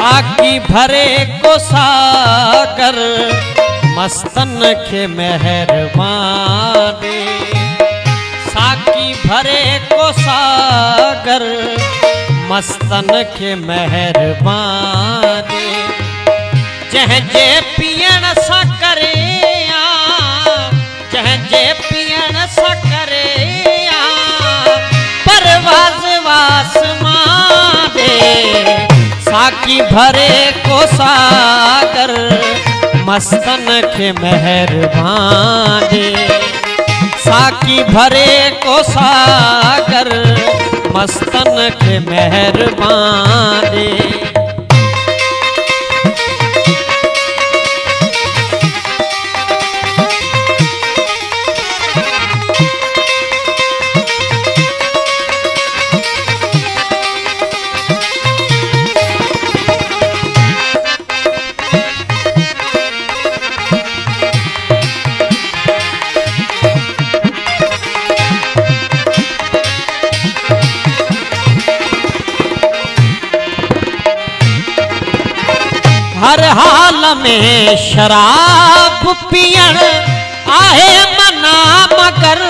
साकी भरे को सागर मस्तन के मेहरबान दे। साकी भरे को सागर मस्तन के मेहरबान दे। जह जे पियण सा करे जह जे पियण सा करे परवाज वासमां दे। साकी भरे को सागर मस्तन के मेहरबान दे। साकी भरे को सागर मस्तन के मेहरबान दे। हर हाल में शराब पियण आहे मना मगर।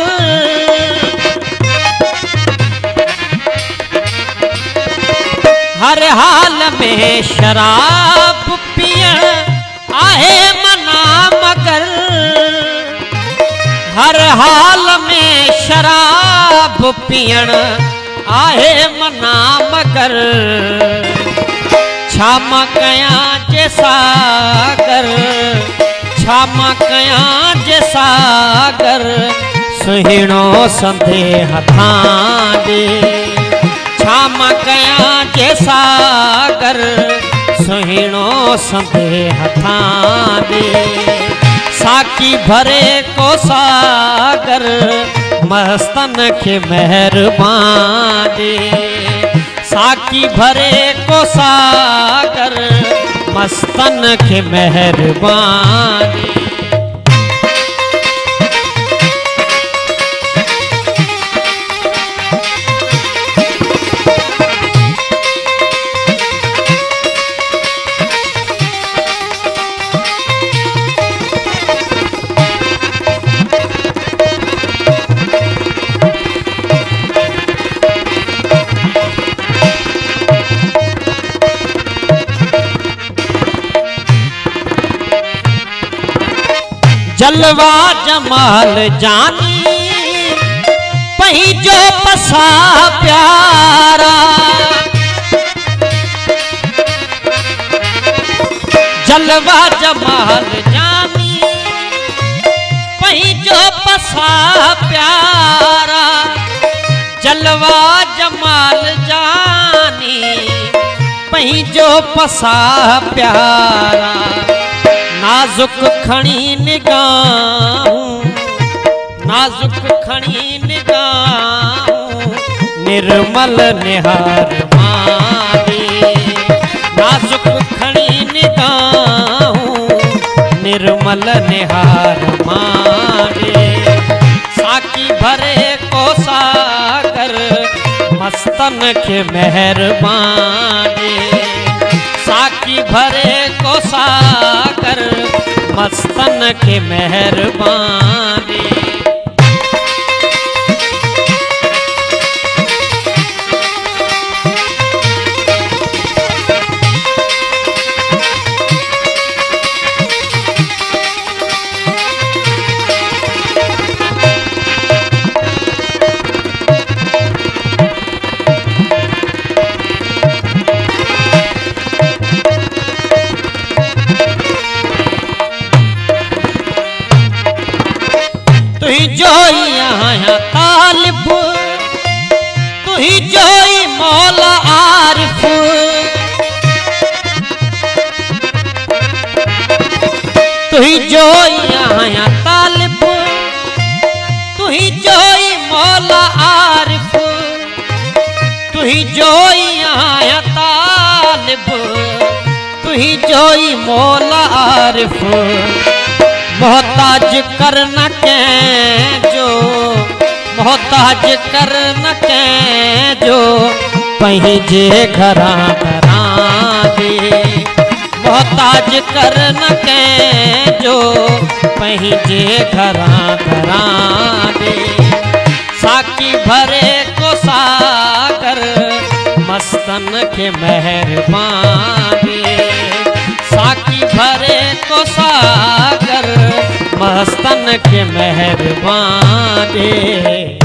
हर हाल में शराब पियण आहे मना मगर। हर हाल में शराब पियण आहे मना मगर। क्षमा कया जे सागर क्षमा कया जे सागर सुहिणो संदेह थां दे। क्षमा कया जे सागर सुहिणो संदेह थां दे। साकी भरे को सागर मस्तन के मेहरबान दे। साकी भरे को सागर मस्तन के मेहरबान दे। जलवा जमाल जानी पही जो पसा प्यारा। जलवा जमाल जानी पही जो पसा प्यारा। जलवा जमाल जानी पही जो पसा प्यारा। नाजुक खणी निगाहूं नाजुक खणी निगाहूं निर्मल निहार मारे। नाजुक खणी निगाहूं निर्मल निहार मारे। साकी भरे को सागर मस्तन के मेहरबान दे। साकी भरे को सागर मस्तन के मेहरबान दे। तुही जोई यहाँ तालिब तुही जोई मौला आरिफ। तुही जोई यहाँ तालिब तुही जोई मौला आरिफ। तुही जोई यहाँ तालिब तुही जोई मौला आरिफ। मोहताज कर न के जो मोहताज कर न के जो पंहिंजे घरां घरां दे। मोहताज कर न के जो पंहिंजे घरां घरां दे साकी भरे को सागर मस्तन के मेहरबान दे साकी भरे को सागर मस्तन के मेहरबान दे।